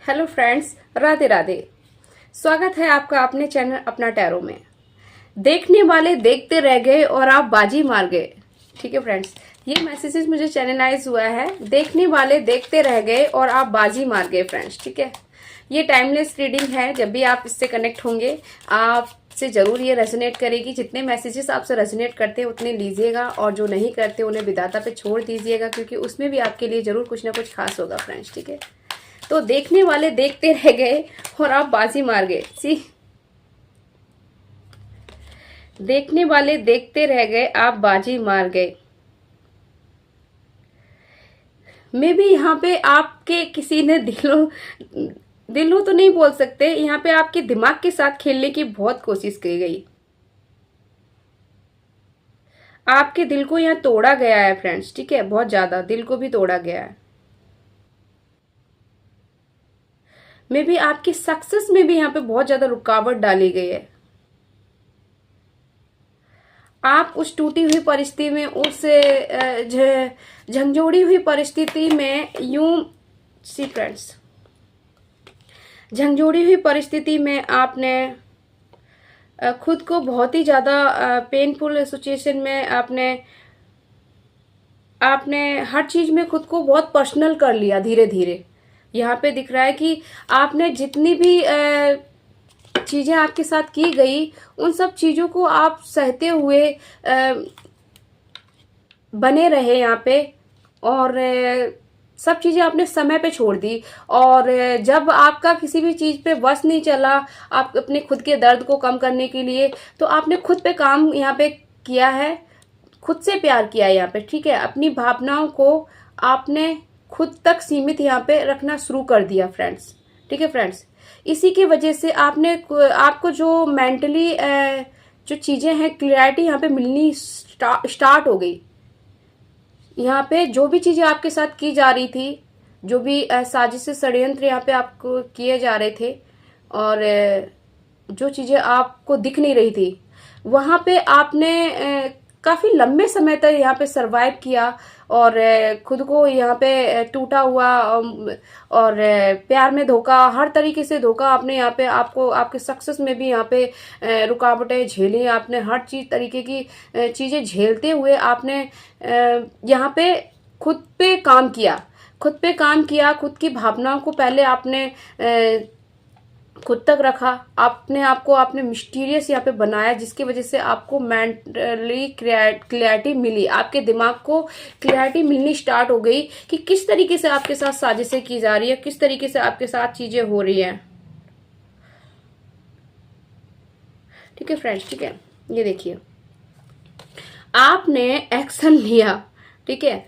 Hello friends, Radhe Radhe. स्वागत है आपका अपने चैनल अपना टैरो में। देखने वाले देखते रह गए और आप बाजी मार गए। ठीक है फ्रेंड्स, ये मैसेजेस मुझे चैनलाइज हुआ है। देखने वाले देखते रह गए और आप बाजी मार गए फ्रेंड्स। ठीक है, ये टाइमलेस रीडिंग है। जब भी आप इससे कनेक्ट होंगे आपसे जरूर ये रेजोनेट करेगी। जितने मैसेजेस आपसे रेजोनेट करते हैं उतने लीजिएगा, और जो नहीं करते उन्हें विधाता पे छोड़ दीजिएगा, क्योंकि उसमें भी आपके लिए जरूर कुछ ना कुछ खास होगा फ्रेंड्स। ठीक है, तो देखने वाले देखते रह गए और आप बाजी मार गए। सी, देखने वाले देखते रह गए, आप बाजी मार गए। मे भी यहाँ पे आपके किसी ने दिलों तो नहीं बोल सकते, यहाँ पे आपके दिमाग के साथ खेलने की बहुत कोशिश की गई। आपके दिल को यहाँ तोड़ा गया है फ्रेंड्स। ठीक है, बहुत ज्यादा दिल को भी तोड़ा गया है। मे भी आपकी सक्सेस में भी यहाँ पे बहुत ज्यादा रुकावट डाली गई है। आप उस टूटी हुई परिस्थिति में, उस झंझोड़ी हुई परिस्थिति में यूं सी फ्रेंड्स, झंझोड़ी हुई परिस्थिति में आपने खुद को बहुत ही ज्यादा पेनफुल सिचुएशन में आपने हर चीज में खुद को बहुत पर्सनल कर लिया धीरे धीरे। यहाँ पे दिख रहा है कि आपने जितनी भी चीजें आपके साथ की गई उन सब चीजों को आप सहते हुए बने रहे यहाँ पे, और सब चीजें आपने समय पे छोड़ दी। और जब आपका किसी भी चीज पे वश नहीं चला, आप अपने खुद के दर्द को कम करने के लिए, तो आपने खुद पे काम यहाँ पे किया है, खुद से प्यार किया है यहाँ पे। ठीक है, अपनी भावनाओं को आपने खुद तक सीमित यहाँ पे रखना शुरू कर दिया फ्रेंड्स। ठीक है फ्रेंड्स, इसी की वजह से आपको जो मेंटली जो चीजें हैं, क्लियरिटी यहाँ पे मिलनी स्टार्ट हो गई। यहाँ पे जो भी चीजें आपके साथ की जा रही थी, जो भी साजिश षड्यंत्र यहाँ पे आपको किए जा रहे थे, और जो चीजें आपको दिख नहीं रही थी, वहां पे आपने काफी लंबे समय तक यहाँ पे सरवाइव किया, और खुद को यहाँ पे टूटा हुआ और प्यार में धोखा, हर तरीके से धोखा आपने यहाँ पे, आपको आपके सक्सेस में भी यहाँ पे रुकावटें झेली। आपने हर चीज तरीके की चीजें झेलते हुए आपने यहाँ पे खुद पे काम किया, खुद की भावनाओं को पहले आपने खुद तक रखा, अपने आप को आपने मिस्टीरियस यहाँ पे बनाया, जिसकी वजह से आपको मेंटली क्लैरिटी मिली, आपके दिमाग को क्लैरिटी मिलनी स्टार्ट हो गई कि किस तरीके से आपके साथ साजिशें की जा रही है, किस तरीके से आपके साथ चीजें हो रही हैं। ठीक है फ्रेंड्स, ठीक है, ये देखिए, आपने एक्शन लिया। ठीक है,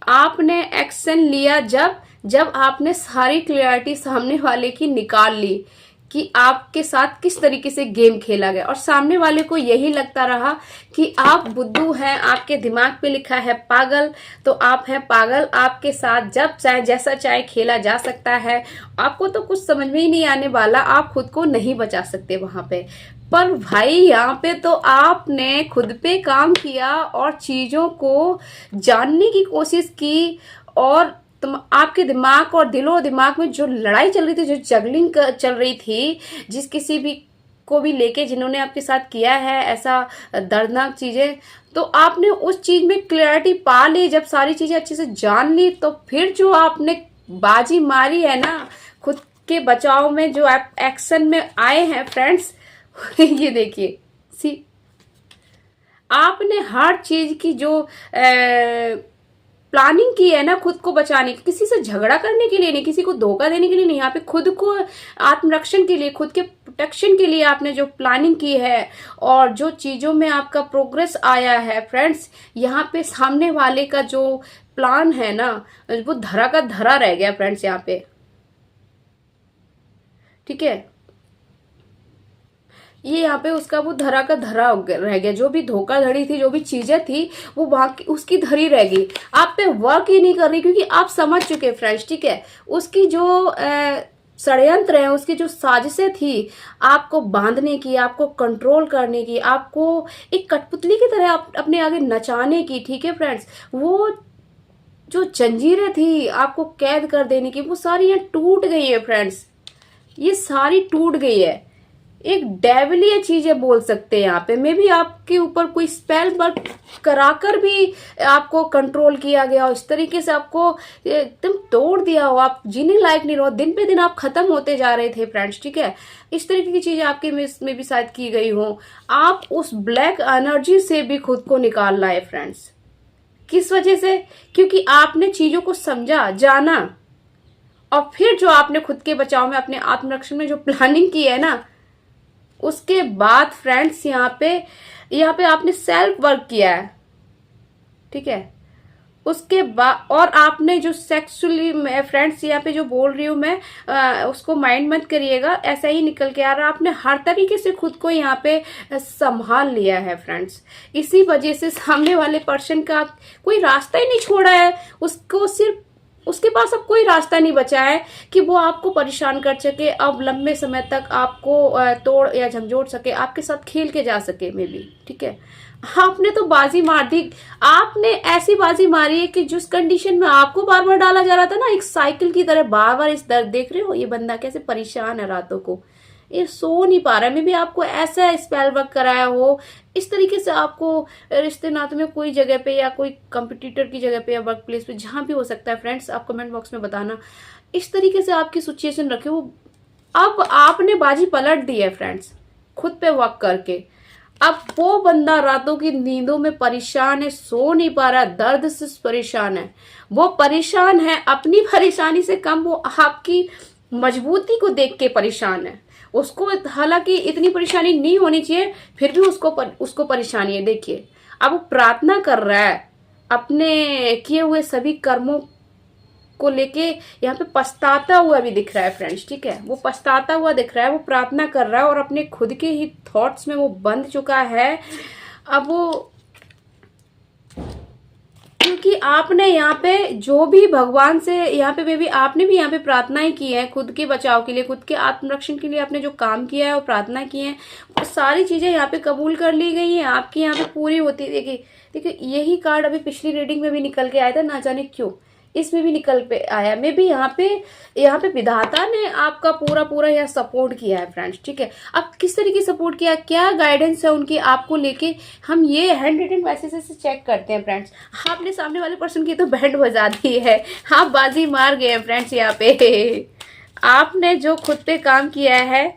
आपने एक्शन लिया जब आपने सारी क्लियरिटी सामने वाले की निकाल ली कि आपके साथ किस तरीके से गेम खेला गया, और सामने वाले को यही लगता रहा कि आप बुद्धू हैं, आपके दिमाग पे लिखा है पागल, तो आप हैं पागल। आपके साथ जब चाहे जैसा चाहे खेला जा सकता है, आपको तो कुछ समझ में ही नहीं आने वाला, आप खुद को नहीं बचा सकते वहां पे। पर भाई यहाँ पे तो आपने खुद पे काम किया और चीजों को जानने की कोशिश की, और आपके दिमाग और दिलो दिमाग में जो लड़ाई चल रही थी, जो जगलिंग चल रही थी, जिस किसी भी को भी लेके जिन्होंने आपके साथ किया है ऐसा दर्दनाक चीजें, तो आपने उस चीज में क्लैरिटी पा ली। जब सारी चीजें अच्छे से जान ली, तो फिर जो आपने बाजी मारी है ना, खुद के बचाव में जो आप एक्शन में आए हैं फ्रेंड्स, ये देखिए, सी, आपने हर चीज की जो प्लानिंग की है ना, खुद को बचाने की, किसी से झगड़ा करने के लिए नहीं, किसी को धोखा देने के लिए नहीं, यहाँ पे खुद को आत्मरक्षण के लिए, खुद के प्रोटेक्शन के लिए आपने जो प्लानिंग की है, और जो चीजों में आपका प्रोग्रेस आया है फ्रेंड्स, यहाँ पे सामने वाले का जो प्लान है ना, वो धरा का धरा रह गया फ्रेंड्स यहाँ पे। ठीक है, ये यहाँ पे उसका वो धरा का धरा रह गया। जो भी धोखाधड़ी थी, जो भी चीजें थी, वो वहां की उसकी धरी रह गई, आप पे वर्क ही नहीं कर रही, क्योंकि आप समझ चुके फ्रेंड्स। ठीक है, उसकी जो षड्यंत्र है, उसकी जो साजिशें थी आपको बांधने की, आपको कंट्रोल करने की, आपको एक कठपुतली की तरह अपने आगे नचाने की। ठीक है फ्रेंड्स, वो जो जंजीरें थी आपको कैद कर देने की, वो सारी यहाँ टूट गई है फ्रेंड्स। ये सारी टूट गई है। एक डेविलिय चीजें बोल सकते हैं यहाँ पे। मे भी आपके ऊपर कोई स्पेल वर्क कराकर भी आपको कंट्रोल किया गया हो, इस तरीके से आपको एकदम तोड़ दिया हो, आप जीने लायक नहीं रहो, दिन पे दिन आप खत्म होते जा रहे थे फ्रेंड्स, ठीक है। इस तरीके की चीजें आपके में भी शायद की गई हो। आप उस ब्लैक एनर्जी से भी खुद को निकालना है फ्रेंड्स। किस वजह से? क्योंकि आपने चीजों को समझा, जाना, और फिर जो आपने खुद के बचाव में, अपने आत्मरक्षण में जो प्लानिंग की है ना, उसके बाद फ्रेंड्स यहाँ पे आपने सेल्फ वर्क किया है, ठीक है। उसके बाद और आपने जो सेक्सुअली, फ्रेंड्स यहाँ पे जो बोल रही हूँ मैं, उसको माइंड मत करिएगा, ऐसा ही निकल के आ रहा है। आपने हर तरीके से खुद को यहाँ पे संभाल लिया है फ्रेंड्स। इसी वजह से सामने वाले पर्सन का कोई रास्ता ही नहीं छोड़ा है। उसको सिर्फ, उसके पास अब कोई रास्ता नहीं बचा है कि वो आपको परेशान कर सके, अब लंबे समय तक आपको तोड़ या झंझोड़ सके, आपके साथ खेल के जा सके मे बी, ठीक है। आपने तो बाजी मार दी। आपने ऐसी बाजी मारी है कि जिस कंडीशन में आपको बार बार डाला जा रहा था ना, एक साइकिल की तरह बार बार इस दर्द, देख रहे हो ये बंदा कैसे परेशान है, रातों को ये सो नहीं पा रहा है। मे भी आपको ऐसा स्पेल वर्क कराया हो, इस तरीके से आपको रिश्ते नाते में कोई जगह पे या कोई कंपटीटर की जगह पे या वर्क प्लेस पे, जहां भी हो सकता है फ्रेंड्स, आप कमेंट बॉक्स में बताना। इस तरीके से आपकी सिचुएशन रखे हो, अब आपने बाजी पलट दी है फ्रेंड्स खुद पे वर्क करके। अब वो बंदा रातों की नींदों में परेशान है, सो नहीं पा रहा, दर्द से परेशान है। वो परेशान है अपनी परेशानी से कम, वो आपकी मजबूती को देख के परेशान है। उसको हालांकि इतनी परेशानी नहीं होनी चाहिए, फिर भी उसको परेशानी है। देखिए, अब वो प्रार्थना कर रहा है, अपने किए हुए सभी कर्मों को लेके यहाँ पे पछताता हुआ भी दिख रहा है फ्रेंड्स, ठीक है। वो पछताता हुआ दिख रहा है, वो प्रार्थना कर रहा है और अपने खुद के ही थॉट्स में वो बंध चुका है। अब वो, क्योंकि आपने यहाँ पे जो भी भगवान से यहाँ पे बेबी आपने भी यहाँ पे प्रार्थनाएं की है खुद के बचाव के लिए, खुद के आत्मरक्षण के लिए, आपने जो काम किया है वो प्रार्थना की है, वो सारी चीजें यहाँ पे कबूल कर ली गई हैं, आपकी यहाँ पे पूरी होती। देखिए देखिए, यही कार्ड अभी पिछली रीडिंग में भी निकल के आया था, ना जाने क्यों इसमें भी निकल पे आया। मे भी यहाँ पे विधाता ने आपका पूरा यहाँ सपोर्ट किया है फ्रेंड्स, ठीक है। अब किस तरीके सपोर्ट किया, क्या गाइडेंस है उनकी आपको लेके, हम ये हैंड रिटन मैसेज से चेक करते हैं फ्रेंड्स। आपने सामने वाले पर्सन की तो बैंड बजा दी है, आप बाजी मार गए हैं फ्रेंड्स। यहाँ पे आपने जो खुद पे काम किया है,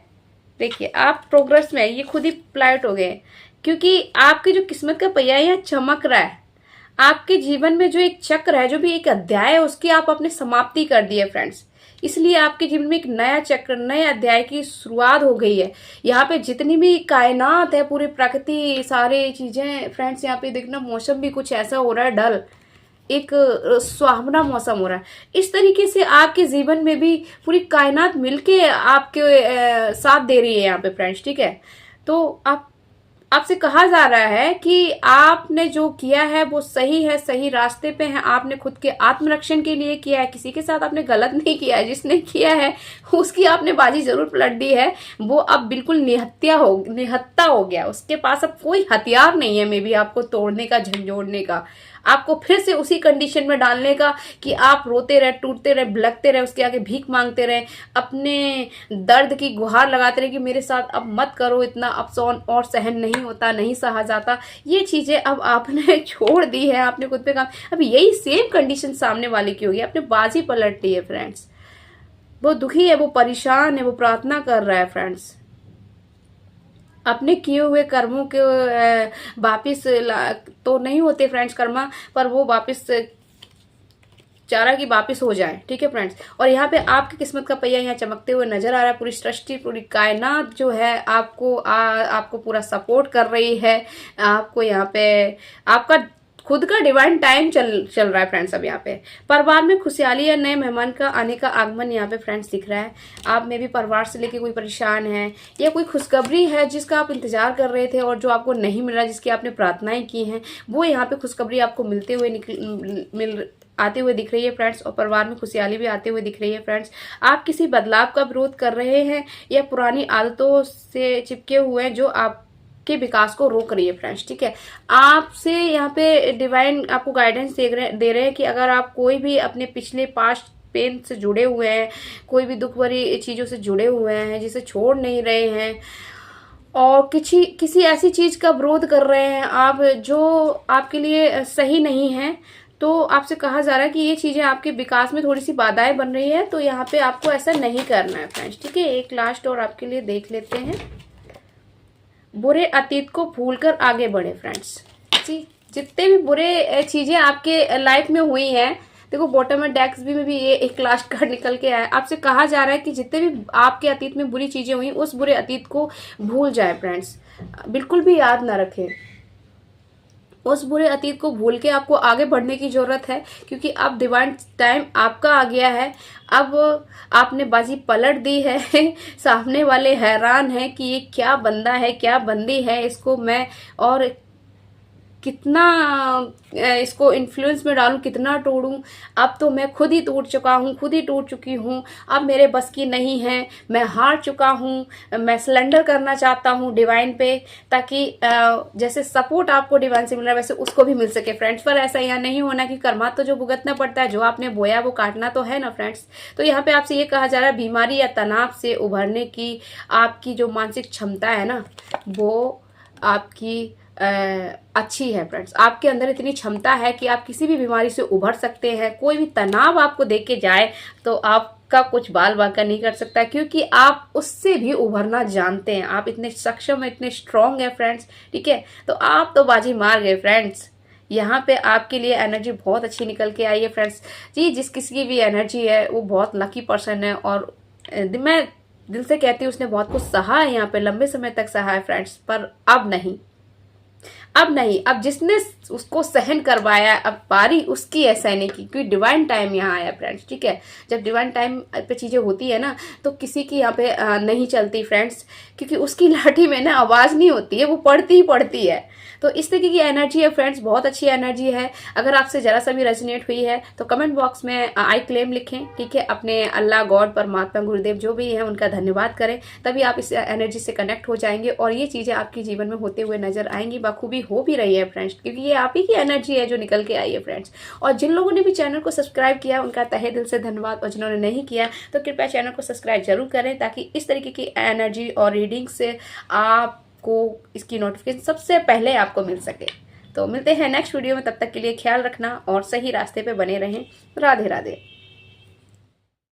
देखिए आप प्रोग्रेस में, ये खुद ही प्लाइट हो गए, क्योंकि आपकी जो किस्मत का पहिया यहाँ चमक रहा है। आपके जीवन में जो एक चक्र है, जो भी एक अध्याय है, उसकी आप अपने समाप्ति कर दी है फ्रेंड्स। इसलिए आपके जीवन में एक नया चक्र, नए अध्याय की शुरुआत हो गई है। यहाँ पे जितनी भी कायनात है, पूरी प्रकृति, सारी चीजें फ्रेंड्स, यहाँ पे देखना मौसम भी कुछ ऐसा हो रहा है, डल, एक सुहावना मौसम हो रहा है। इस तरीके से आपके जीवन में भी पूरी कायनात मिलके आपके साथ दे रही है यहाँ पे फ्रेंड्स, ठीक है। तो आपसे कहा जा रहा है कि आपने जो किया है वो सही है, सही रास्ते पे है। आपने खुद के आत्मरक्षण के लिए किया है, किसी के साथ आपने गलत नहीं किया है। जिसने किया है उसकी आपने बाजी जरूर पलट दी है, वो अब बिल्कुल निहत्ता हो गया, उसके पास अब कोई हथियार नहीं है मे भी आपको तोड़ने का, झंझोड़ने का, आपको फिर से उसी कंडीशन में डालने का कि आप रोते रहे, टूटते रहे, बिलखते रहे, उसके आगे भीख मांगते रहे, अपने दर्द की गुहार लगाते रहे कि मेरे साथ अब मत करो इतना, अब और सहन नहीं होता, नहीं सहा जाता। ये चीजें अब आपने छोड़ दी है, आपने खुद पे काम। अब यही सेम कंडीशन सामने वाले की होगी, आपने बाजी पलट दी है फ्रेंड्स। वो दुखी है, वो परेशान है, वो प्रार्थना कर रहा है फ्रेंड्स। अपने किए हुए कर्मों के वापिस तो नहीं होते फ्रेंड्स कर्मा, पर वो वापिस चाह रहा कि वापिस हो जाए, ठीक है फ्रेंड्स। और यहाँ पे आपकी किस्मत का पहिया यहाँ चमकते हुए नजर आ रहा है। पूरी सृष्टि, पूरी कायनात जो है आपको पूरा सपोर्ट कर रही है। आपको यहाँ पे आपका खुद का डिवाइन टाइम चल रहा है फ्रेंड्स। अब यहाँ पे परिवार में खुशहाली या नए मेहमान का आने का आगमन यहाँ पे फ्रेंड्स दिख रहा है। आप में भी परिवार से लेके कोई परेशान है या कोई खुशखबरी है जिसका आप इंतजार कर रहे थे और जो आपको नहीं मिल रहा, जिसकी आपने प्रार्थनाएं की हैं, वो यहाँ पे खुशखबरी आपको आते हुए दिख रही है फ्रेंड्स। और परिवार में खुशहाली भी आते हुए दिख रही है फ्रेंड्स। आप किसी बदलाव का विरोध कर रहे हैं या पुरानी आदतों से चिपके हुए हैं जो आप आपके विकास को रोक रही है फ्रेंड्स। ठीक है, आपसे यहाँ पे डिवाइन आपको गाइडेंस दे रहे हैं कि अगर आप कोई भी अपने पिछले पास्ट पेन से जुड़े हुए हैं, कोई भी दुख भरी चीजों से जुड़े हुए हैं जिसे छोड़ नहीं रहे हैं, और किसी ऐसी चीज का विरोध कर रहे हैं आप जो आपके लिए सही नहीं है, तो आपसे कहा जा रहा है कि ये चीजें आपके विकास में थोड़ी सी बाधाएं बन रही है, तो यहाँ पे आपको ऐसा नहीं करना है फ्रेंड्स। ठीक है, एक लास्ट और आपके लिए देख लेते हैं। बुरे अतीत को भूलकर आगे बढ़े फ्रेंड्स जी। जितने भी बुरे चीजें आपके लाइफ में हुई हैं, देखो बॉटम में डेक्स भी में भी ये एक लास्ट कार्ड निकल के आया। आपसे कहा जा रहा है कि जितने भी आपके अतीत में बुरी चीजें हुई, उस बुरे अतीत को भूल जाए फ्रेंड्स, बिल्कुल भी याद ना रखें। उस बुरे अतीत को भूल के आपको आगे बढ़ने की जरूरत है, क्योंकि अब डिवाइन टाइम आपका आ गया है। अब आपने बाजी पलट दी है सामने वाले हैरान हैं कि ये क्या बंदा है, क्या बंदी है, इसको मैं और कितना इसको इन्फ्लुएंस में डालूं, कितना तोड़ूं। अब तो मैं खुद ही टूट चुका हूं, खुद ही टूट चुकी हूं, अब मेरे बस की नहीं है, मैं हार चुका हूं, मैं सरेंडर करना चाहता हूं डिवाइन पे, ताकि जैसे सपोर्ट आपको डिवाइन से मिल रहा है वैसे उसको भी मिल सके फ्रेंड्स। पर ऐसा यहाँ नहीं होना कि कर्मा तो जो भुगतना पड़ता है, जो आपने बोया वो काटना तो है ना फ्रेंड्स। तो यहाँ पे आपसे ये कहा जा रहा है बीमारी या तनाव से उभरने की आपकी जो मानसिक क्षमता है ना, वो आपकी अच्छी है फ्रेंड्स। आपके अंदर इतनी क्षमता है कि आप किसी भी बीमारी से उभर सकते हैं। कोई भी तनाव आपको देख के जाए तो आपका कुछ बाल बांका नहीं कर सकता, क्योंकि आप उससे भी उभरना जानते हैं। आप इतने सक्षम है, इतने स्ट्रांग है फ्रेंड्स। ठीक है, तो आप तो बाजी मार गए फ्रेंड्स। यहाँ पे आपके लिए एनर्जी बहुत अच्छी निकल के आई है फ्रेंड्स जी। जिस किसी की भी एनर्जी है वो बहुत लकी पर्सन है, और मैं दिल से कहती हूँ उसने बहुत कुछ सहा है, यहाँ पे लंबे समय तक सहा है फ्रेंड्स। पर अब नहीं, अब नहीं, अब जिसने उसको सहन करवाया अब बारी उसकी है सहने की, क्योंकि डिवाइन टाइम यहाँ आया फ्रेंड्स। ठीक है, जब डिवाइन टाइम पे चीजें होती है ना, तो किसी की यहाँ पे नहीं चलती फ्रेंड्स, क्योंकि उसकी लाठी में ना आवाज नहीं होती है, वो पड़ती ही पड़ती है। तो इस तरीके की एनर्जी है फ्रेंड्स, बहुत अच्छी एनर्जी है। अगर आपसे जरा सा भी रेजोनेट हुई है तो कमेंट बॉक्स में आई क्लेम लिखें। ठीक है, अपने अल्लाह, गॉड, परमात्मा, गुरुदेव जो भी है उनका धन्यवाद करें, तभी आप इस एनर्जी से कनेक्ट हो जाएंगे और ये चीजें आपके जीवन में होते हुए नजर आएंगी। बखूबी हो भी रही है फ्रेंड्स, क्योंकि ये आप ही की एनर्जी है जो निकल के आई है फ्रेंड्स। और जिन लोगों ने भी चैनल को सब्सक्राइब किया उनका तहे दिल से धन्यवाद, और जिन्होंने नहीं किया तो कृपया चैनल को सब्सक्राइब जरूर करें, ताकि इस तरीके की एनर्जी और रीडिंग से आपको इसकी नोटिफिकेशन सबसे पहले आपको मिल सके। तो मिलते हैं नेक्स्ट वीडियो में, तब तक के लिए ख्याल रखना और सही रास्ते पे बने रहें। राधे राधे।